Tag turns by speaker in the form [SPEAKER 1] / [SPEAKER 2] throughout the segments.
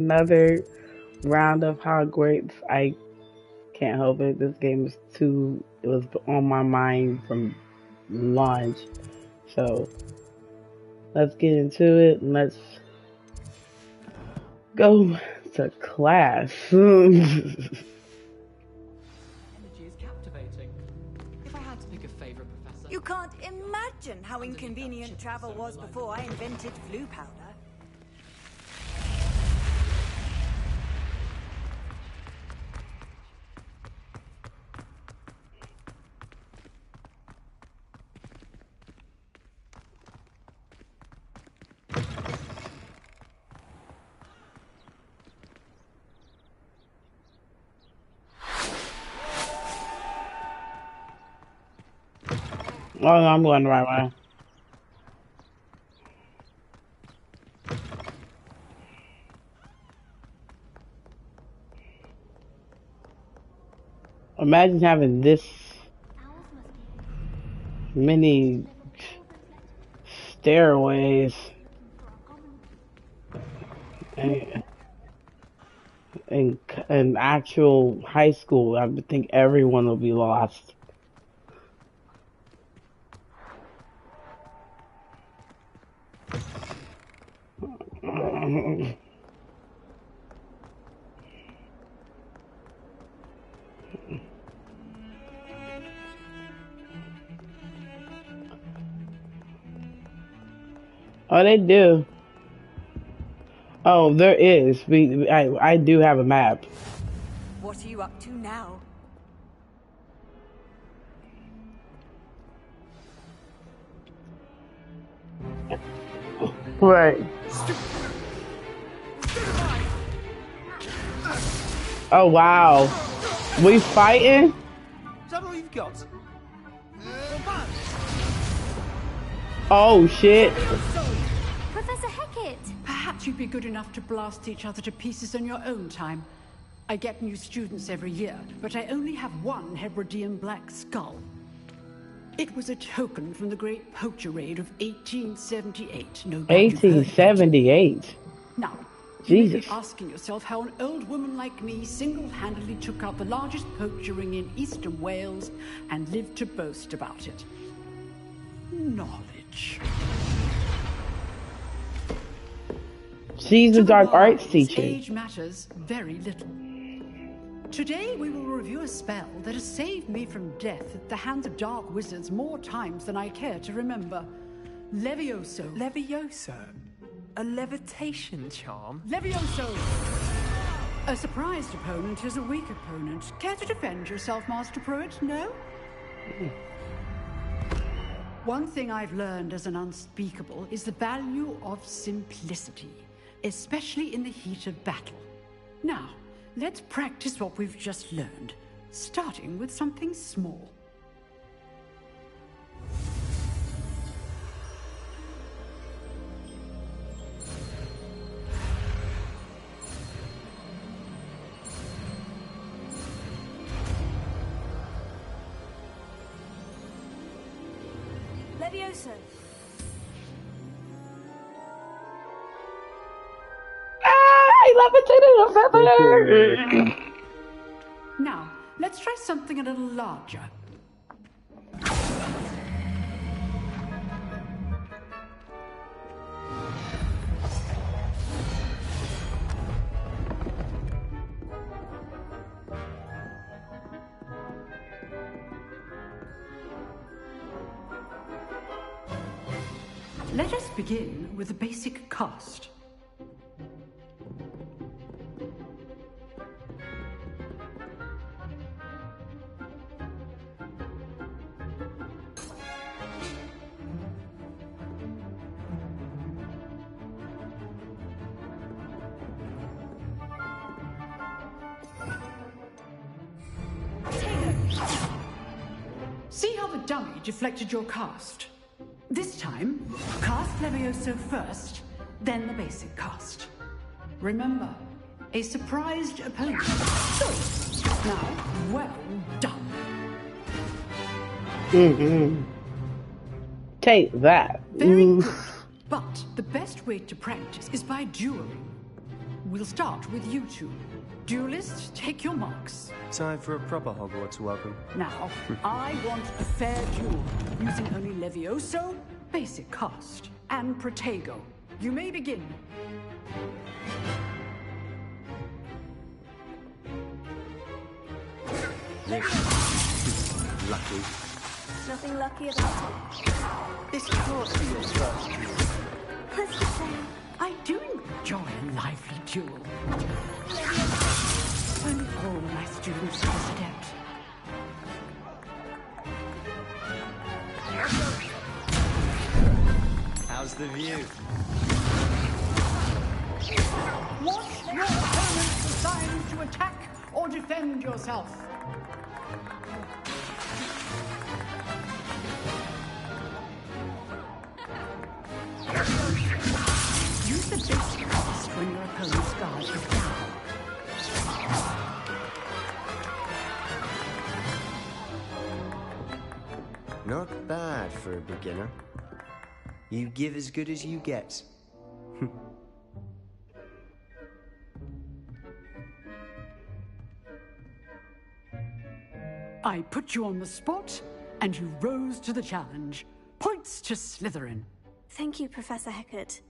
[SPEAKER 1] Another round of Hogwarts. I can't help it. This game is too. It was on my mind from launch. So let's get into it and let's go to class.
[SPEAKER 2] Energy is captivating. If I had to pick a favorite professor.
[SPEAKER 3] You can't imagine how inconvenient travel was before I invented flu powder.
[SPEAKER 1] Oh, no, I'm going the right way. Imagine having this many stairways in, in actual high school. I would think everyone will be lost. Oh, they do. Oh, there is. I do have a map.
[SPEAKER 3] What are you up to now?
[SPEAKER 1] Right. Oh wow. We fighting?
[SPEAKER 2] Is that all you've got?
[SPEAKER 1] Oh shit.
[SPEAKER 4] Professor Hecat!
[SPEAKER 5] Perhaps you'd be good enough to blast each other to pieces in your own time. I get new students every year, but I only have one Hebridean black skull. It was a token from the Great Poacher Raid of 1878. No doubt you've heard of it.
[SPEAKER 1] 1878.
[SPEAKER 5] Now, you may be
[SPEAKER 1] Jesus.
[SPEAKER 5] asking yourself how an old woman like me single-handedly took out the largest poacher ring in eastern Wales and lived to boast about it. Knowledge.
[SPEAKER 1] She's a
[SPEAKER 5] To the
[SPEAKER 1] dark arts
[SPEAKER 5] wise,
[SPEAKER 1] teacher.
[SPEAKER 5] age matters very little. Today we will review a spell that has saved me from death at the hands of dark wizards more times than I care to remember. Levioso.
[SPEAKER 6] Levioso? A levitation charm?
[SPEAKER 5] Levioso! A surprised opponent is a weak opponent. Care to defend yourself, Master Pruitt? No? One thing I've learned as an unspeakable is the value of simplicity, especially in the heat of battle. Now, let's practice what we've just learned, starting with something small.
[SPEAKER 3] Levioso.
[SPEAKER 1] I levitated a feather.
[SPEAKER 5] Now, let's try something a little larger. Let us begin with a basic cast. See how the dummy deflected your cast? This time, cast Levioso first, then the basic cast. Remember, a surprised opponent. So, now, well done.
[SPEAKER 1] Take that.
[SPEAKER 5] Very good. But the best way to practice is by dueling. we'll start with you two. Duelists, take your marks.
[SPEAKER 6] Time for a proper Hogwarts welcome.
[SPEAKER 5] Now, I want a fair duel, using only Levioso, basic cast, and Protego. You may begin.
[SPEAKER 6] Lucky.
[SPEAKER 4] Nothing lucky about it.
[SPEAKER 6] This can't be your first duel.
[SPEAKER 4] Let's just say,
[SPEAKER 5] I do enjoy a lively duel. Only all my students are this adept.
[SPEAKER 6] How's the view?
[SPEAKER 5] Watch your opponent's assigned to attack or defend yourself. Use the basic cast when your opponent's guard is down.
[SPEAKER 6] Not bad for a beginner. You give as good as you get.
[SPEAKER 5] I put you on the spot, and you rose to the challenge. Points to Slytherin.
[SPEAKER 4] thank you, Professor Hecat.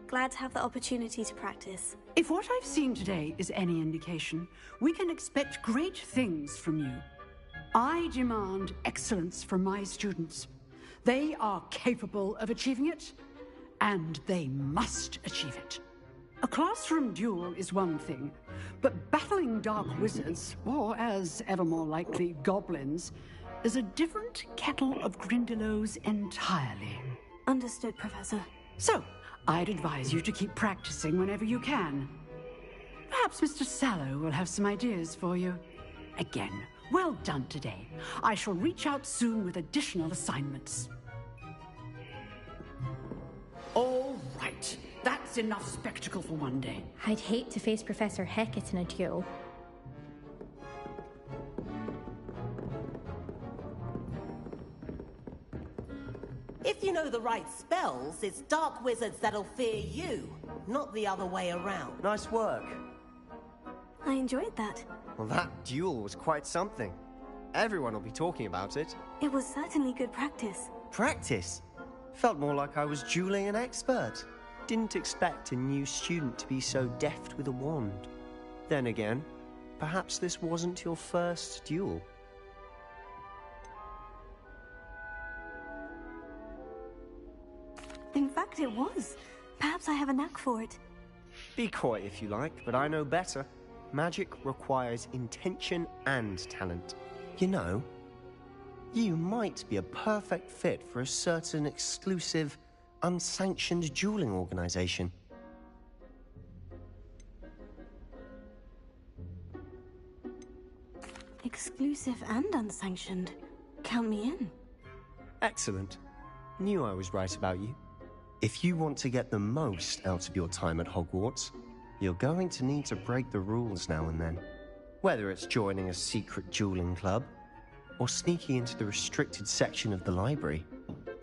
[SPEAKER 4] Glad to have the opportunity to practice.
[SPEAKER 5] If what I've seen today is any indication, we can expect great things from you. I demand excellence from my students. They are capable of achieving it, and they must achieve it. A classroom duel is one thing, but battling dark wizards, or as ever more likely, goblins, is a different kettle of Grindylows entirely.
[SPEAKER 4] Understood, Professor.
[SPEAKER 5] So, I'd advise you to keep practicing whenever you can. Perhaps Mr. Sallow will have some ideas for you. Again, well done today. I shall reach out soon with additional assignments. All right. That's enough spectacle for one day.
[SPEAKER 7] I'd hate to face Professor Hecat in a duel.
[SPEAKER 8] If you know the right spells, it's dark wizards that'll fear you, not the other way around.
[SPEAKER 6] Nice work.
[SPEAKER 4] I enjoyed that.
[SPEAKER 6] Well, that duel was quite something. Everyone will be talking about it.
[SPEAKER 4] It was certainly good practice.
[SPEAKER 6] Practice? Felt more like I was dueling an expert. Didn't expect a new student to be so deft with a wand. Then again, perhaps this wasn't your first duel.
[SPEAKER 4] In fact, it was. Perhaps I have a knack for it.
[SPEAKER 6] Be coy if you like, but I know better. Magic requires intention and talent. You know, you might be a perfect fit for a certain exclusive, unsanctioned dueling organization.
[SPEAKER 4] Exclusive and unsanctioned. Count me in.
[SPEAKER 6] Excellent. Knew I was right about you. If you want to get the most out of your time at Hogwarts, you're going to need to break the rules now and then. Whether it's joining a secret dueling club, or sneaking into the restricted section of the library,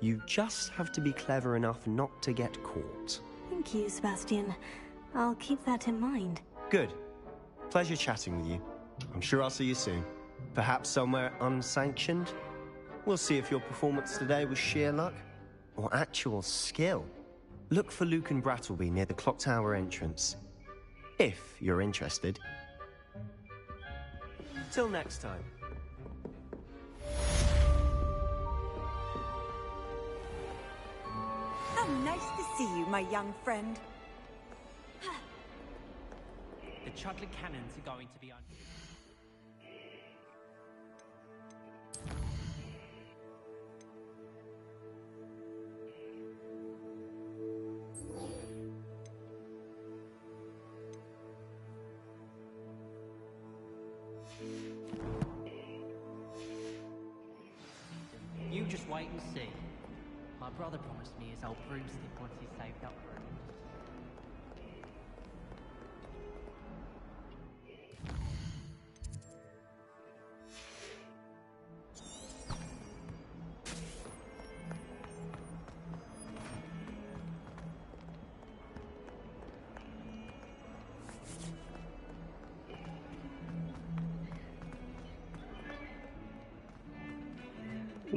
[SPEAKER 6] you just have to be clever enough not to get caught.
[SPEAKER 4] Thank you, Sebastian. I'll keep that in mind.
[SPEAKER 6] Good. Pleasure chatting with you. I'm sure I'll see you soon. Perhaps somewhere unsanctioned? We'll see if your performance today was sheer luck or actual skill. Look for Luke and Brattleby near the clock tower entrance, if you're interested. Till next time.
[SPEAKER 3] How nice to see you, my young friend.
[SPEAKER 2] The chocolate cannons are going to be on. You just wait and see. My brother promised me his old broomstick once he's saved up for it.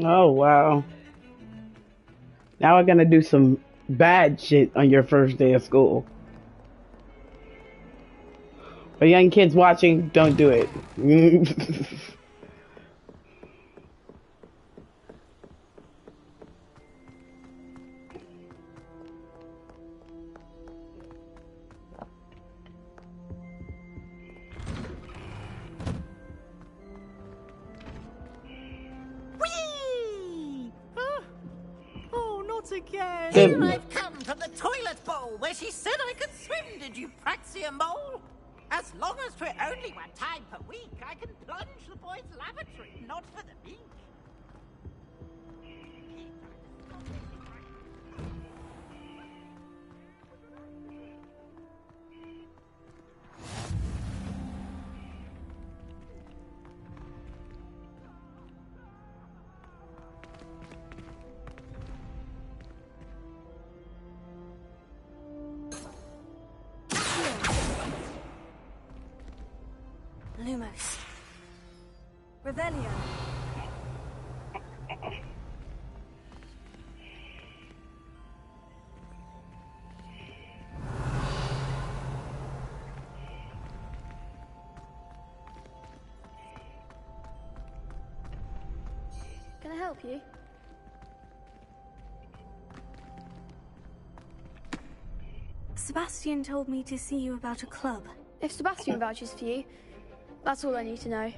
[SPEAKER 1] Oh wow. Now we're gonna do some bad shit on your first day of school. For young kids watching, don't do it.
[SPEAKER 8] Whee! Oh, not again.
[SPEAKER 1] Good.
[SPEAKER 8] Here I've come from the toilet bowl where she said I could swim, did you praxia mole? As long as 'twere only one time per week, I can plunge the boys' lavatory, not for the meek.
[SPEAKER 3] Lumos. Revelio.
[SPEAKER 9] Can I help you?
[SPEAKER 4] Sebastian told me to see you about a club.
[SPEAKER 9] If Sebastian vouches for you, that's all I need to know.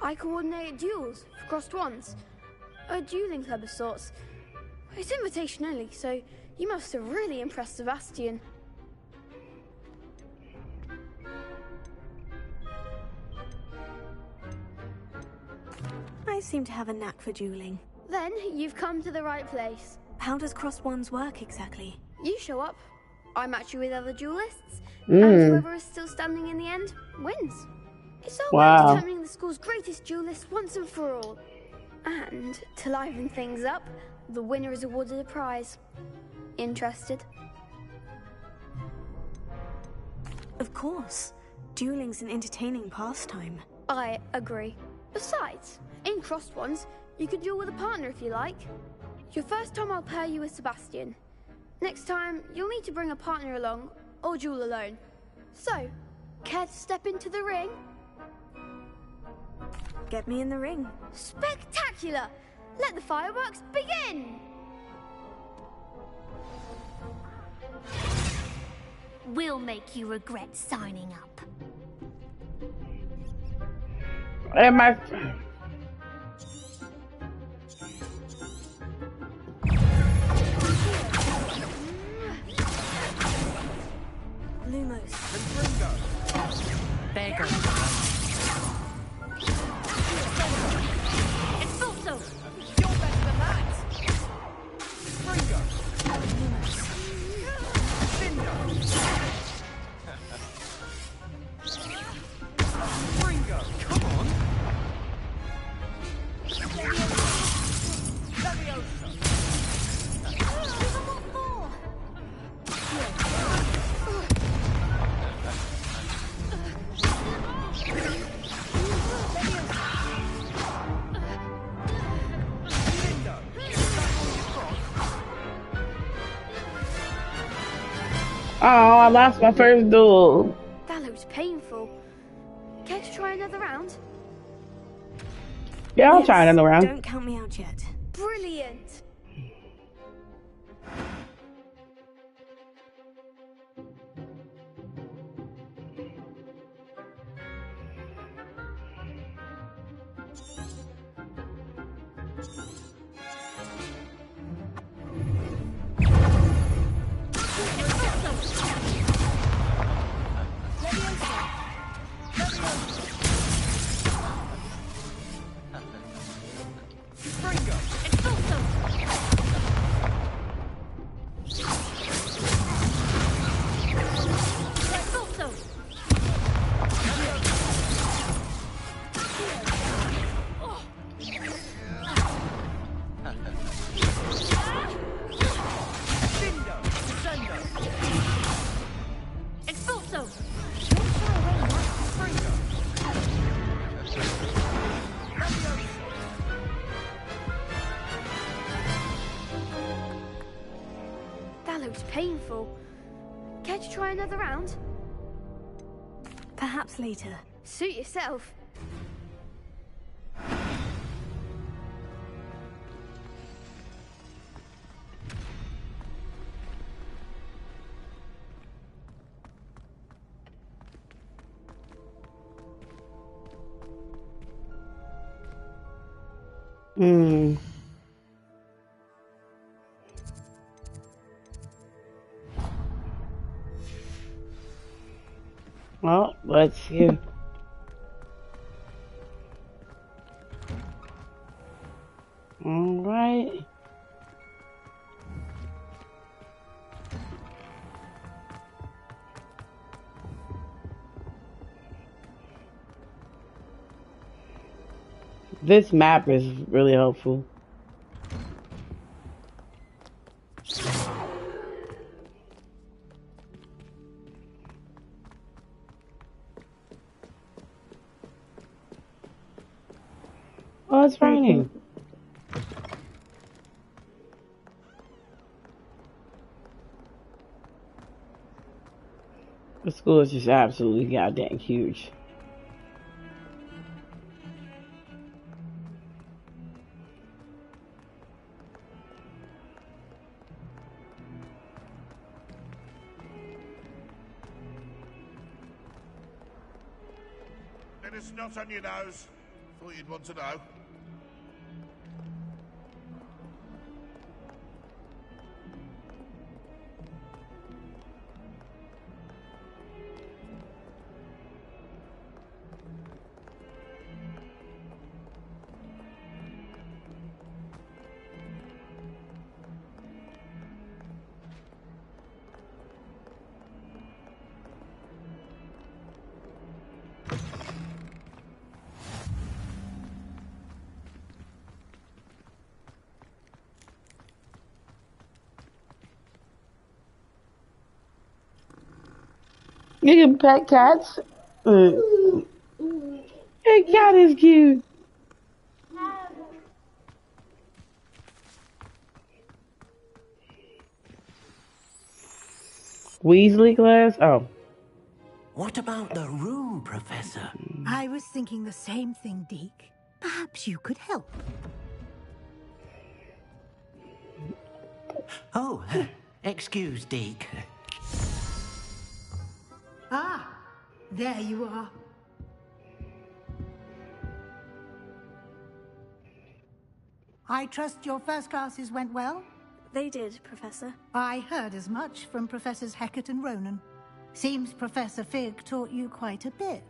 [SPEAKER 9] I coordinate duels for crossed ones. A dueling club of sorts. It's invitation only, so you must have really impressed Sebastian.
[SPEAKER 4] I seem to have a knack for dueling.
[SPEAKER 9] Then you've come to the right place.
[SPEAKER 4] How does cross ones work exactly?
[SPEAKER 9] You show up, I match you with other duelists, and whoever is still standing in the end wins. It's all about determining the school's greatest duelist once and for all. And to liven things up, the winner is awarded a prize. Interested?
[SPEAKER 4] Of course. Dueling's an entertaining pastime.
[SPEAKER 9] I agree. Besides, in crossed ones, you could duel with a partner if you like. Your first time I'll pair you with Sebastian. Next time, you'll need to bring a partner along, or duel alone. So, care to step into the ring?
[SPEAKER 4] Get me in the ring.
[SPEAKER 9] Spectacular! Let the fireworks begin!
[SPEAKER 10] We'll make you regret signing up.
[SPEAKER 1] And my
[SPEAKER 3] Lumos.
[SPEAKER 2] Beggar.
[SPEAKER 10] Expulso!
[SPEAKER 8] You're better than that. Springo. Cinder. Springo. Come on. Leviosa.
[SPEAKER 1] oh, I lost my first duel.
[SPEAKER 9] That looks painful. Care to try another round?
[SPEAKER 1] Yeah, I'll
[SPEAKER 4] Yes,
[SPEAKER 1] try another round.
[SPEAKER 4] Don't count me out yet.
[SPEAKER 9] Brilliant!
[SPEAKER 8] Springo.
[SPEAKER 10] Expulso!
[SPEAKER 9] try another round?
[SPEAKER 4] Perhaps later.
[SPEAKER 9] Suit yourself.
[SPEAKER 1] Well, let's see. All right. This map is really helpful. Oh, it's raining. The school is just absolutely goddamn huge.
[SPEAKER 11] Bit of snot on your nose. Thought you'd want to know.
[SPEAKER 1] You can pet cats. Hey, cat is cute. Weasley class? Oh.
[SPEAKER 12] What about the room, Professor?
[SPEAKER 8] I was thinking the same thing, Deke. Perhaps you could help.
[SPEAKER 12] Oh, excuse, Deke.
[SPEAKER 8] Ah, there you are. I trust your first classes went well?
[SPEAKER 4] They did, Professor.
[SPEAKER 8] I heard as much from Professors Hecat and Ronan. Seems Professor Fig taught you quite a bit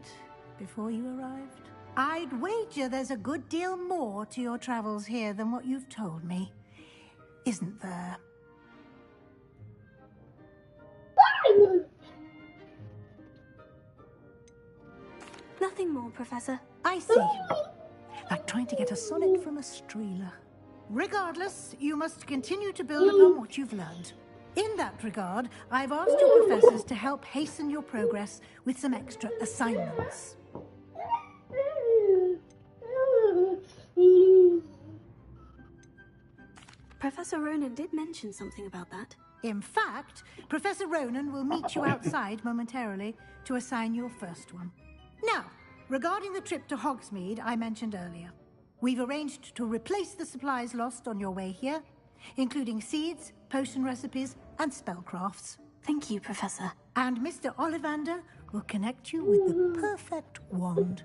[SPEAKER 8] before you arrived. I'd wager there's a good deal more to your travels here than what you've told me. Isn't there?
[SPEAKER 4] Nothing more, Professor.
[SPEAKER 8] I see. Like trying to get a sonnet from a streeler. Regardless, you must continue to build upon what you've learned. In that regard, I've asked your professors to help hasten your progress with some extra assignments.
[SPEAKER 4] Professor Ronan did mention something about that.
[SPEAKER 8] In fact, Professor Ronan will meet you outside momentarily to assign your first one. Now, regarding the trip to Hogsmeade I mentioned earlier, we've arranged to replace the supplies lost on your way here, including seeds, potion recipes, and spellcrafts.
[SPEAKER 4] Thank you, Professor.
[SPEAKER 8] And Mr. Ollivander will connect you with the perfect wand.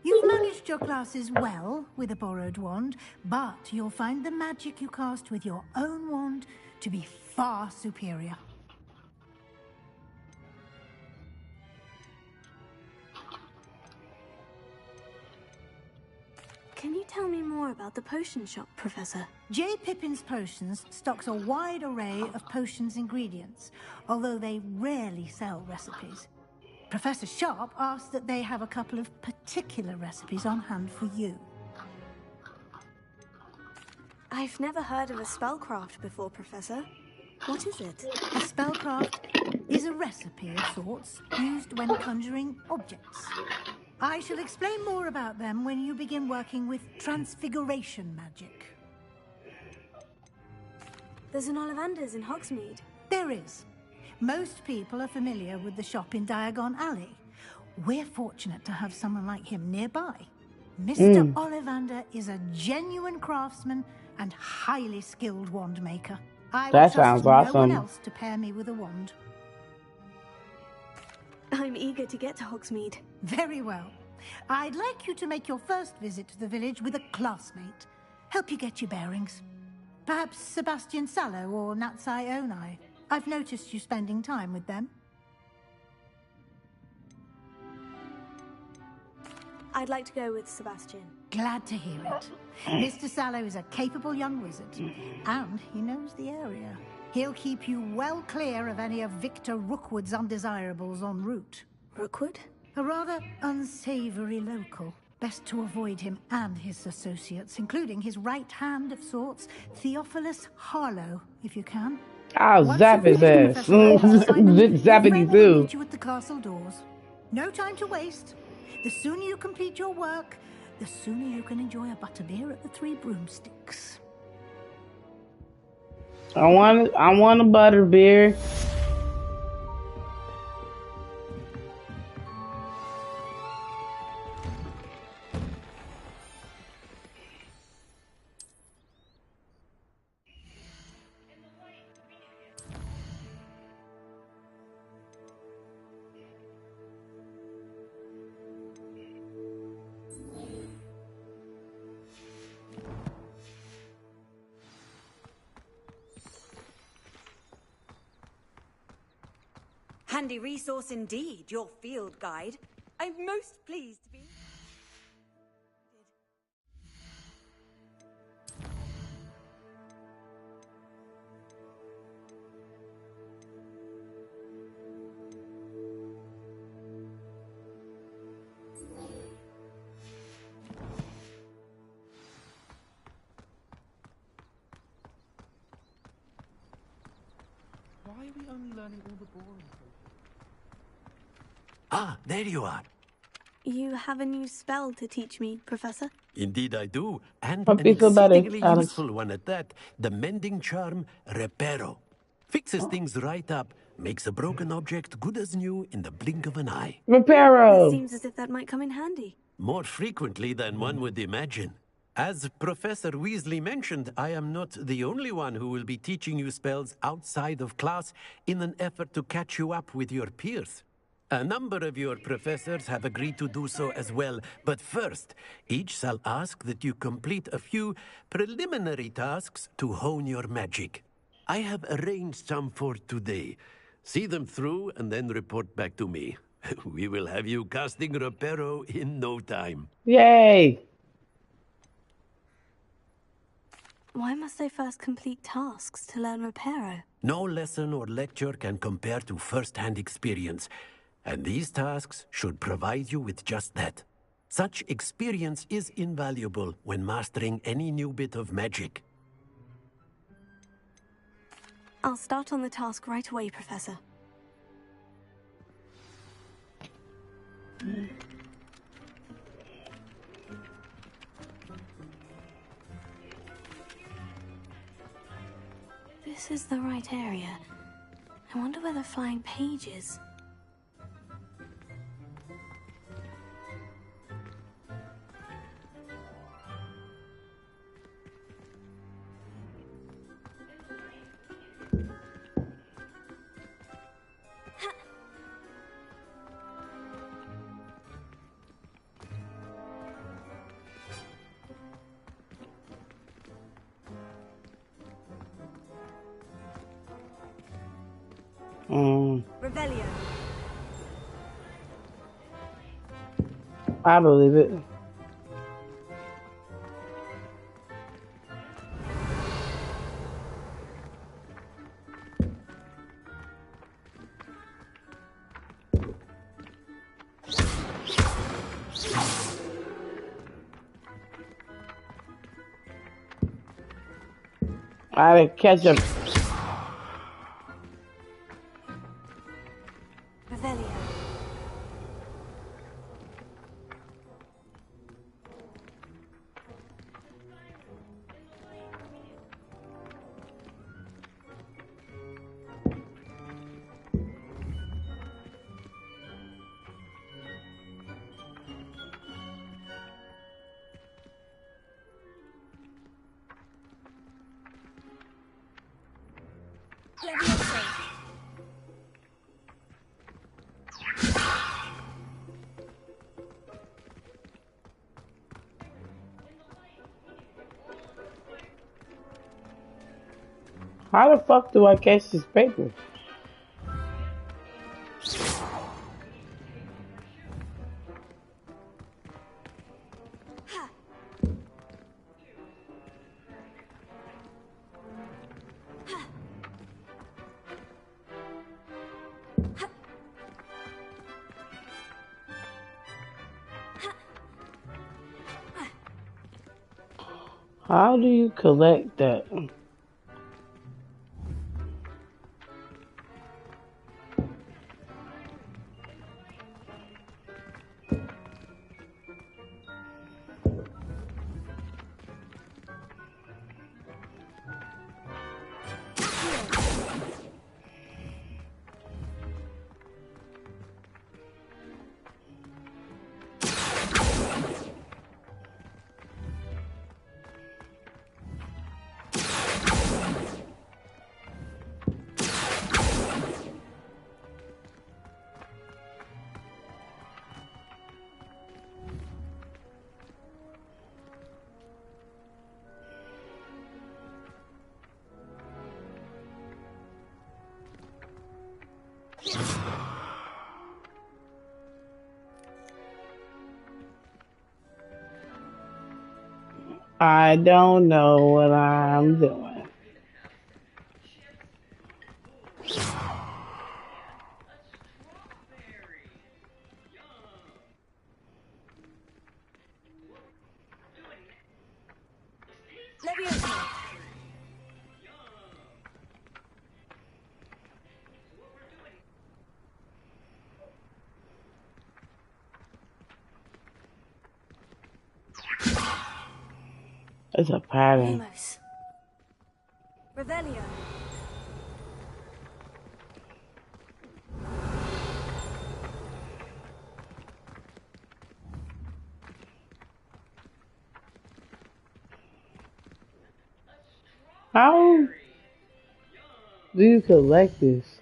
[SPEAKER 8] You've managed your classes well with a borrowed wand, but you'll find the magic you cast with your own wand to be far superior.
[SPEAKER 4] Can you tell me more about the potion shop, Professor?
[SPEAKER 8] J. Pippin's Potions stocks a wide array of potions ingredients, although they rarely sell recipes. Professor Sharp asked that they have a couple of particular recipes on hand for you.
[SPEAKER 4] I've never heard of a spellcraft before, Professor. What is it?
[SPEAKER 8] A spellcraft is a recipe of sorts used when conjuring objects. I shall explain more about them when you begin working with transfiguration magic.
[SPEAKER 4] There's an Ollivander's in Hogsmeade.
[SPEAKER 8] There is. Most people are familiar with the shop in Diagon Alley. We're fortunate to have someone like him nearby. Mr. Ollivander is a genuine craftsman and highly skilled wand maker. I will trust no one else to pair me with a wand.
[SPEAKER 4] I'm eager to get to Hogsmeade.
[SPEAKER 8] Very well. I'd like you to make your first visit to the village with a classmate. Help you get your bearings. Perhaps Sebastian Sallow or Natsai Onai. I've noticed you spending time with them.
[SPEAKER 4] I'd like to go with Sebastian.
[SPEAKER 8] Glad to hear it. Mr. Sallow is a capable young wizard, and he knows the area. He'll keep you well clear of any of Victor Rookwood's undesirables en route.
[SPEAKER 4] Rookwood?
[SPEAKER 8] A rather unsavory local. Best to avoid him and his associates, including his right hand of sorts, Theophilus Harlow, if you can.
[SPEAKER 1] I'll zap his ass. Zappity zoo.
[SPEAKER 8] Meet you at the castle doors. No time to waste. The sooner you complete your work, the sooner you can enjoy a butterbeer at the Three Broomsticks.
[SPEAKER 1] I want a butterbeer.
[SPEAKER 3] Handy resource indeed, your field guide. I'm most pleased to be...
[SPEAKER 2] Why are we only learning all the boring stuff?
[SPEAKER 12] Ah, there you are.
[SPEAKER 4] You have a new spell to teach me, Professor?
[SPEAKER 12] Indeed I do, and
[SPEAKER 1] Hope
[SPEAKER 12] an
[SPEAKER 1] you feel better,
[SPEAKER 12] exceedingly
[SPEAKER 1] Alex.
[SPEAKER 12] useful one at that. The mending charm, Reparo. Fixes things right up, makes a broken object good as new in the blink of an eye.
[SPEAKER 1] Reparo.
[SPEAKER 4] It seems as if that might come in handy.
[SPEAKER 12] More frequently than one would imagine. As Professor Weasley mentioned, I am not the only one who will be teaching you spells outside of class in an effort to catch you up with your peers. A number of your professors have agreed to do so as well, but first, each shall ask that you complete a few preliminary tasks to hone your magic. I have arranged some for today. See them through and then report back to me. We will have you casting Reparo in no time.
[SPEAKER 1] Yay!
[SPEAKER 4] Why must I first complete tasks to learn Reparo?
[SPEAKER 12] No lesson or lecture can compare to first-hand experience. And these tasks should provide you with just that. Such experience is invaluable when mastering any new bit of magic.
[SPEAKER 4] I'll start on the task right away, Professor. This is the right area. I wonder where the flying page is. Revelio.
[SPEAKER 1] I believe it. I catch him.
[SPEAKER 4] Revelio.
[SPEAKER 1] How the fuck do I catch this paper? How do you collect that? I don't know what I'm doing. It's a pattern.
[SPEAKER 3] Revelio.
[SPEAKER 1] How do you collect this?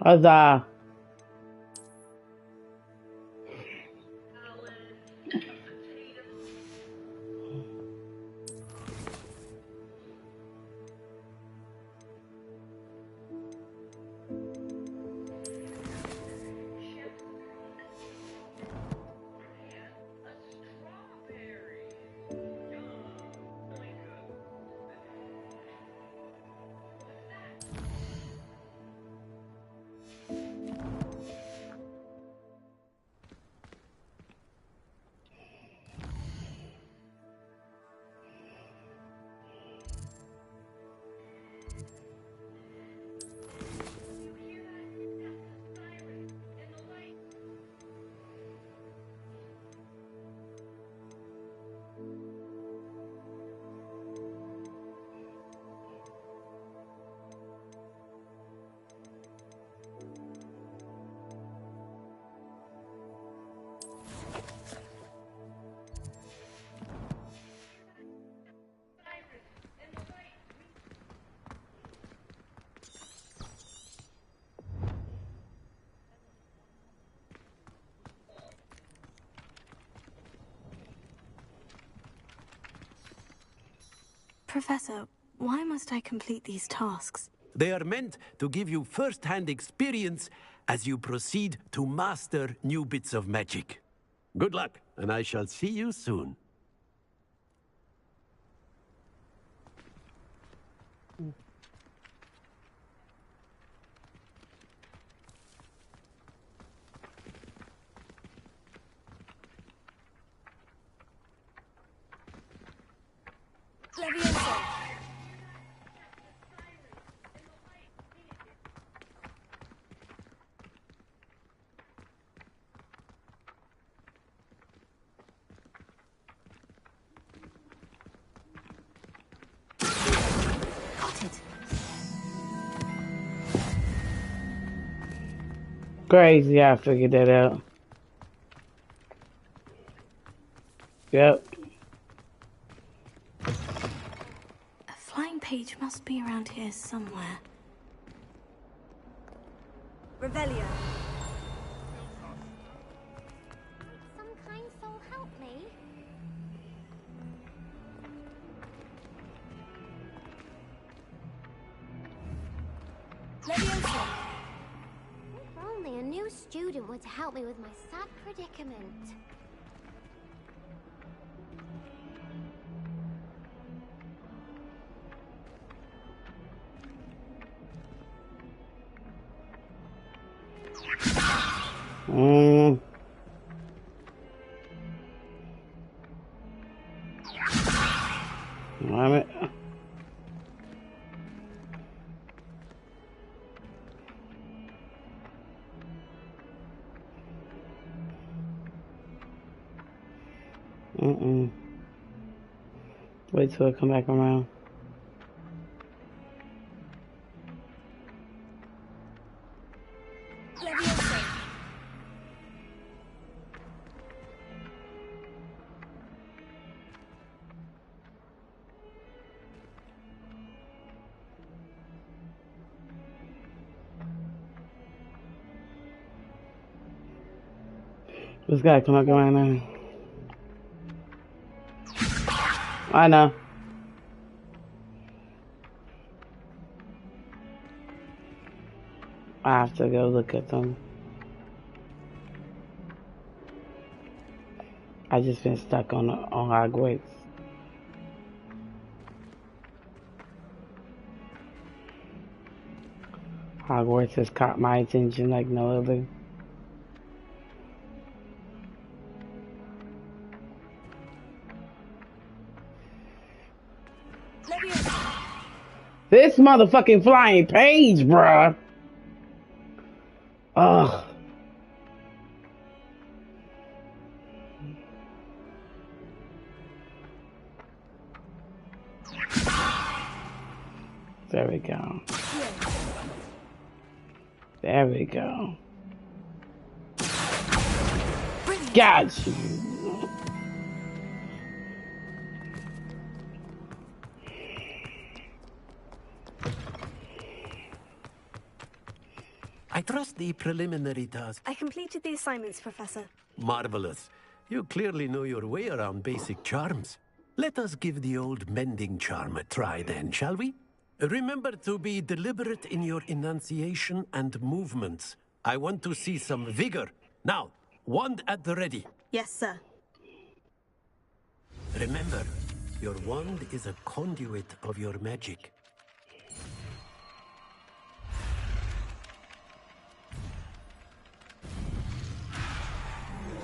[SPEAKER 1] Huzzah.
[SPEAKER 4] Professor, why must I complete these tasks?
[SPEAKER 12] They are meant to give you first-hand experience as you proceed to master new bits of magic. Good luck, and I shall see you soon.
[SPEAKER 1] Crazy, I figured that out. Yep.
[SPEAKER 4] A flying page must be around here somewhere.
[SPEAKER 3] Revelio.
[SPEAKER 10] Some kind soul help me?
[SPEAKER 3] Leviosa.
[SPEAKER 10] If only a new student were to help me with my sad predicament.
[SPEAKER 1] Damn it. Wait till it come back around.
[SPEAKER 3] Leviosa.
[SPEAKER 1] This guy come back around now. I know. I have to go look at them. I just been stuck on Hogwarts. Hogwarts has caught my attention like no other. This motherfucking flying page, bruh. Ugh. There we go. There we go. Got you.
[SPEAKER 12] I trust the preliminary task.
[SPEAKER 4] I completed the assignments, Professor.
[SPEAKER 12] Marvelous. You clearly know your way around basic charms. Let us give the old mending charm a try then, shall we? Remember to be deliberate in your enunciation and movements. I want to see some vigor. Now, wand at the ready.
[SPEAKER 4] Yes, sir.
[SPEAKER 12] Remember, your wand is a conduit of your magic.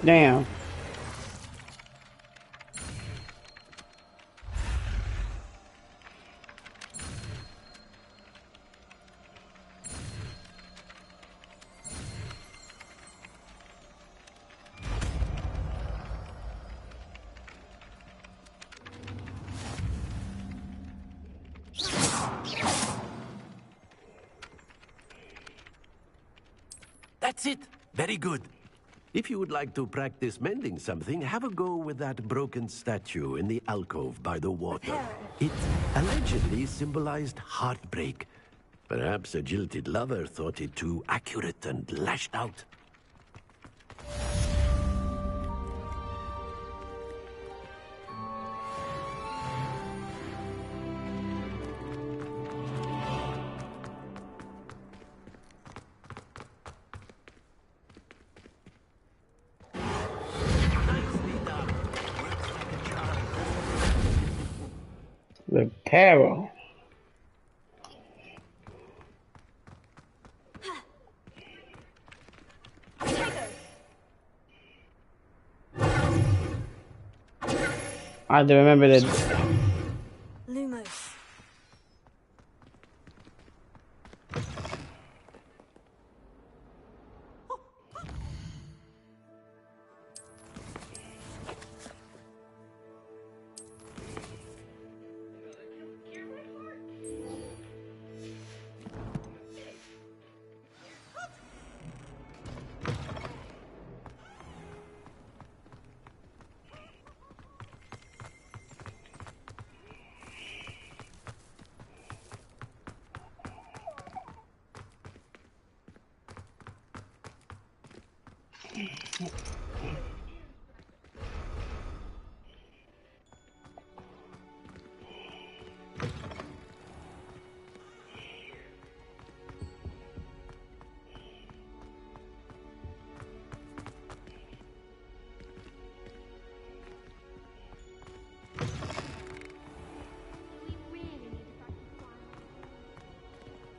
[SPEAKER 1] Damn.
[SPEAKER 12] That's it. Very good. If you would like to practice mending something, have a go with that broken statue in the alcove by the water. It allegedly symbolized heartbreak. Perhaps a jilted lover thought it too accurate and lashed out.
[SPEAKER 1] The peril. I have to remember that.
[SPEAKER 4] Lumos.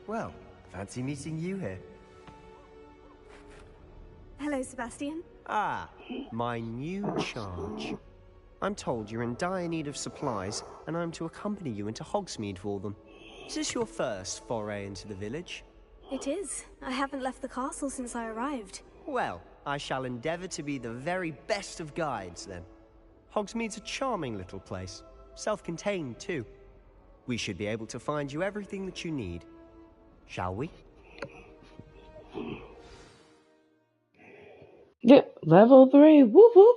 [SPEAKER 6] Well, fancy meeting you here.
[SPEAKER 4] Hello, Sebastian.
[SPEAKER 6] Ah, my new charge. I'm told you're in dire need of supplies, and I'm to accompany you into Hogsmeade for them. Is this your first foray into the village?
[SPEAKER 4] It is. I haven't left the castle since I arrived.
[SPEAKER 6] Well, I shall endeavour to be the very best of guides, then. Hogsmeade's a charming little place. Self-contained, too. We should be able to find you everything that you need. Shall we?
[SPEAKER 1] Yep, level 3. Whoop whoop.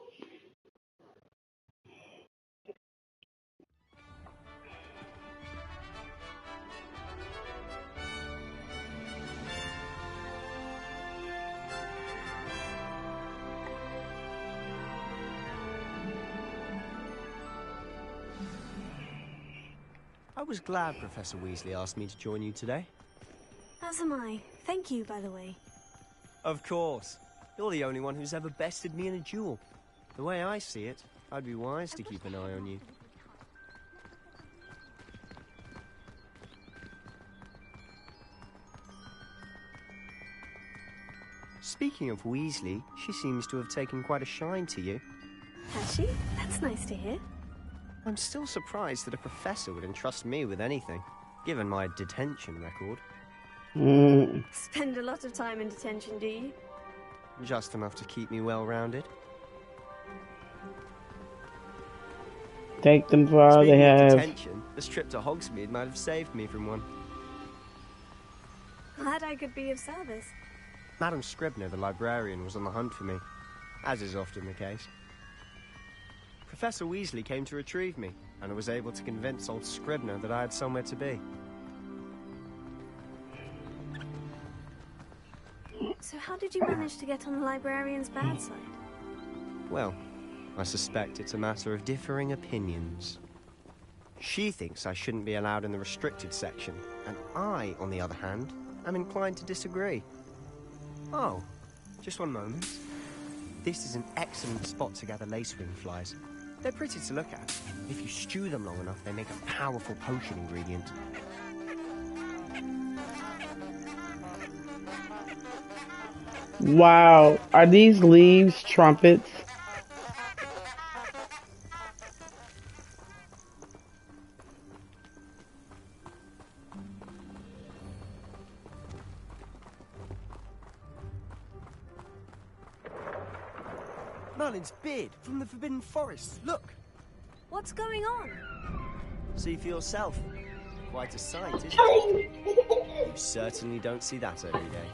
[SPEAKER 6] I was glad Professor Weasley asked me to join you today.
[SPEAKER 4] As am I. Thank you, by the way.
[SPEAKER 6] Of course. You're the only one who's ever bested me in a duel. The way I see it, I'd be wise to keep an eye on you. Speaking of Weasley, she seems to have taken quite a shine to you.
[SPEAKER 4] Has she? That's nice to hear.
[SPEAKER 6] I'm still surprised that a professor would entrust me with anything, given my detention record.
[SPEAKER 4] Spend a lot of time in detention, do you?
[SPEAKER 6] Just enough to keep me well-rounded.
[SPEAKER 1] Take them for all they have.
[SPEAKER 6] Speaking of detention, this trip to Hogsmeade might have saved me from one.
[SPEAKER 4] Glad I could be of service.
[SPEAKER 6] Madam Scribner, the librarian, was on the hunt for me, as is often the case. Professor Weasley came to retrieve me, and I was able to convince old Scribner that I had somewhere to be.
[SPEAKER 4] So how did you manage to get on the librarian's bad side?
[SPEAKER 6] Well, I suspect it's a matter of differing opinions. She thinks I shouldn't be allowed in the restricted section, and I, on the other hand, am inclined to disagree. Oh, just one moment. This is an excellent spot to gather lacewing flies. They're pretty to look at. If you stew them long enough, they make a powerful potion ingredient.
[SPEAKER 1] Wow, are these leaves trumpets?
[SPEAKER 6] Merlin's beard from the Forbidden Forest. Look!
[SPEAKER 4] What's going on?
[SPEAKER 6] See for yourself. Quite a sight, isn't it? You certainly don't see that every day.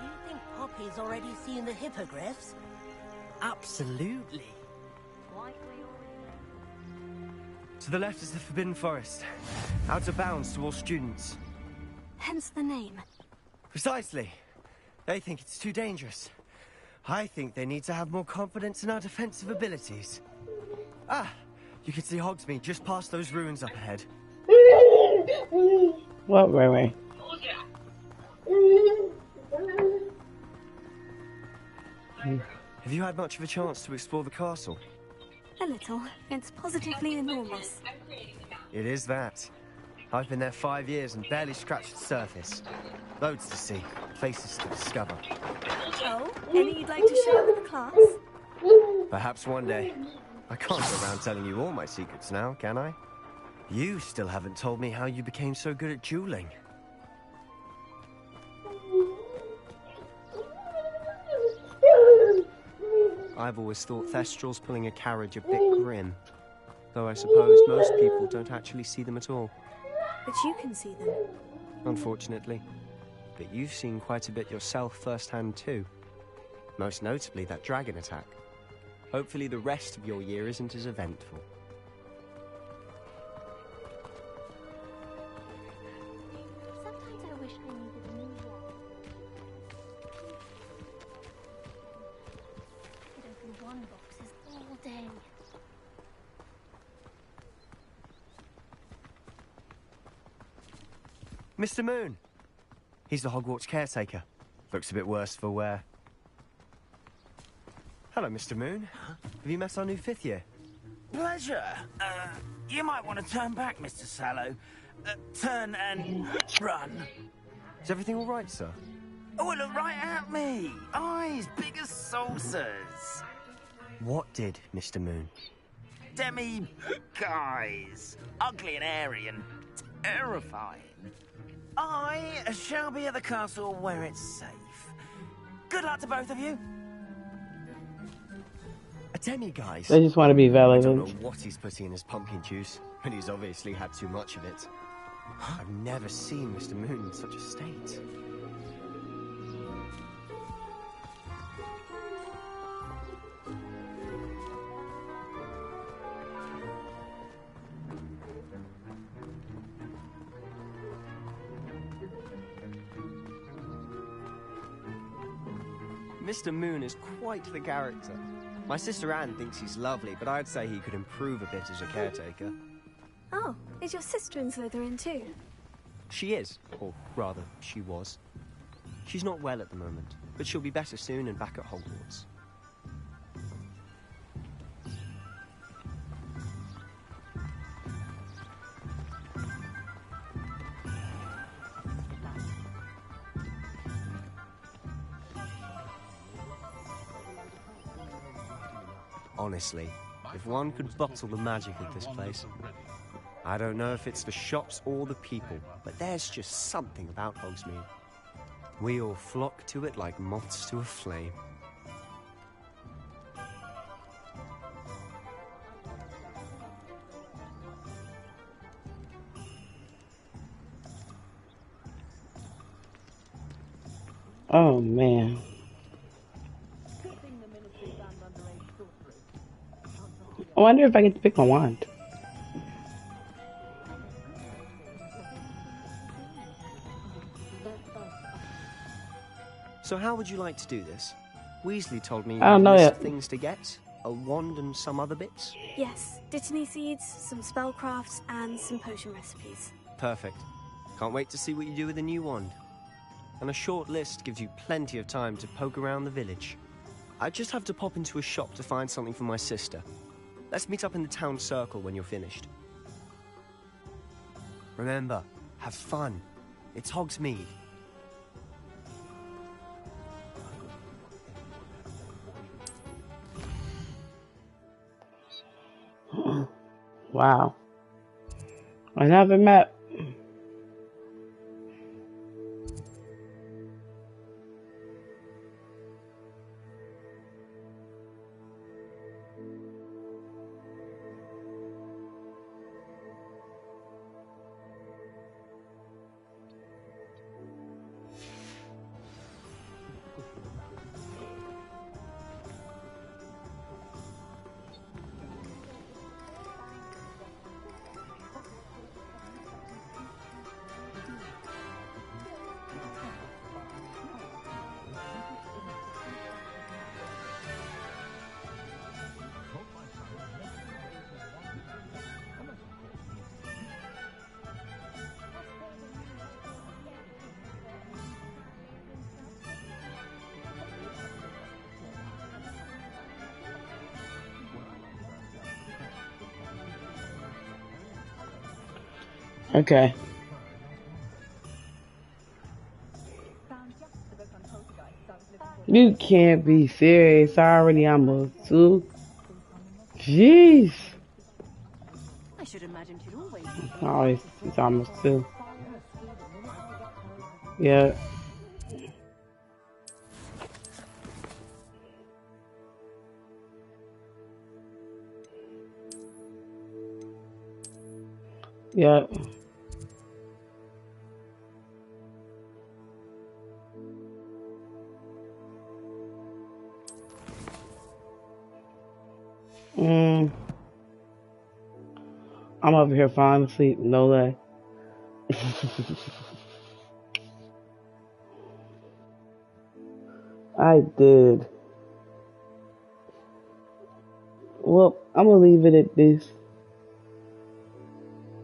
[SPEAKER 3] You think Poppy
[SPEAKER 13] Everybody's already seen the hippogriffs?
[SPEAKER 14] Absolutely. To the left is the Forbidden Forest. Out of bounds to all students.
[SPEAKER 4] Hence the name.
[SPEAKER 14] Precisely. They think it's too dangerous. I think they need to have more confidence in our defensive abilities. Ah, you can see Hogsmeade just past those ruins up ahead.
[SPEAKER 1] What, Ray?
[SPEAKER 14] Have you had much of a chance to explore the castle?
[SPEAKER 4] A little. It's positively enormous.
[SPEAKER 14] It is that. I've been there 5 years and barely scratched the surface. Loads to see, places to discover.
[SPEAKER 4] Oh, any you'd like to share with the class?
[SPEAKER 14] Perhaps one day. I can't go around telling you all my secrets now, can I? You still haven't told me how you became so good at dueling. I've always thought Thestrals pulling a carriage a bit grim. Though I suppose most people don't actually see them at all.
[SPEAKER 4] But you can see them.
[SPEAKER 14] Unfortunately. But you've seen quite a bit yourself firsthand too. Most notably that dragon attack. Hopefully the rest of your year isn't as eventful.
[SPEAKER 10] Sometimes I wish I needed a new one. Could open one boxes all day.
[SPEAKER 14] Mr. Moon! He's the Hogwarts caretaker. Looks a bit worse for wear. Hello, Mr. Moon. Have you met our new 5th year?
[SPEAKER 15] Pleasure. You might want to turn back, Mr. Sallow. Turn and run.
[SPEAKER 14] Is everything all right, sir?
[SPEAKER 15] Oh, look right at me. Eyes big as saucers.
[SPEAKER 14] What did, Mr. Moon?
[SPEAKER 15] Guys. Ugly and airy and terrifying. I shall be at the castle where it's safe. Good luck to both of you.
[SPEAKER 14] A demi-guise?
[SPEAKER 1] They just want to be
[SPEAKER 14] I don't
[SPEAKER 1] relevant.
[SPEAKER 14] know what he's putting in his pumpkin juice, and he's obviously had too much of it. I've never seen Mr. Moon in such a state. Mr. Moon is quite the character. My sister Anne thinks he's lovely, but I'd say he could improve a bit as a caretaker.
[SPEAKER 4] Oh, is your sister in Slytherin too?
[SPEAKER 14] She is, or rather, she was. She's not well at the moment, but she'll be better soon and back at Hogwarts. Honestly, if one could bottle the magic of this place. I don't know if it's the shops or the people, but there's just something about Hogsmeade. We all flock to it like moths to a flame.
[SPEAKER 1] Oh, man. I wonder if I get to pick my wand.
[SPEAKER 14] So how would you like to do this? Weasley told me you
[SPEAKER 1] I
[SPEAKER 14] had
[SPEAKER 1] don't
[SPEAKER 14] a
[SPEAKER 1] know
[SPEAKER 14] list
[SPEAKER 1] yet.
[SPEAKER 14] of things to get, a wand and some other bits.
[SPEAKER 4] Yes, Dittany seeds, some spellcrafts, and some potion recipes.
[SPEAKER 14] Perfect. Can't wait to see what you do with the new wand. And a short list gives you plenty of time to poke around the village. I just have to pop into a shop to find something for my sister. Let's meet up in the town circle when you're finished. Remember, have fun. It's Hogsmeade.
[SPEAKER 1] Wow. Another map. Okay. You can't be serious. Already almost 2. Jeez.
[SPEAKER 16] I should imagine she'd always
[SPEAKER 1] Always, it's almost 2. Yeah. Yeah. Mm, I'm over here falling asleep. No lie. I did. Well, I'm gonna leave it at this.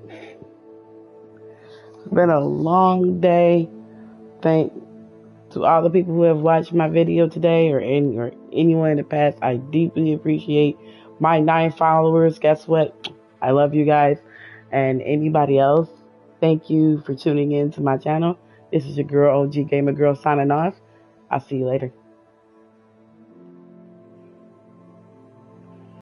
[SPEAKER 1] It's been a long day. Thank to all the people who have watched my video today or anyone in the past. I deeply appreciate my 9 followers. Guess what? I love you guys. And anybody else, thank you for tuning in to my channel. This is your girl, OG Gamer Girl, signing off. I'll see you later.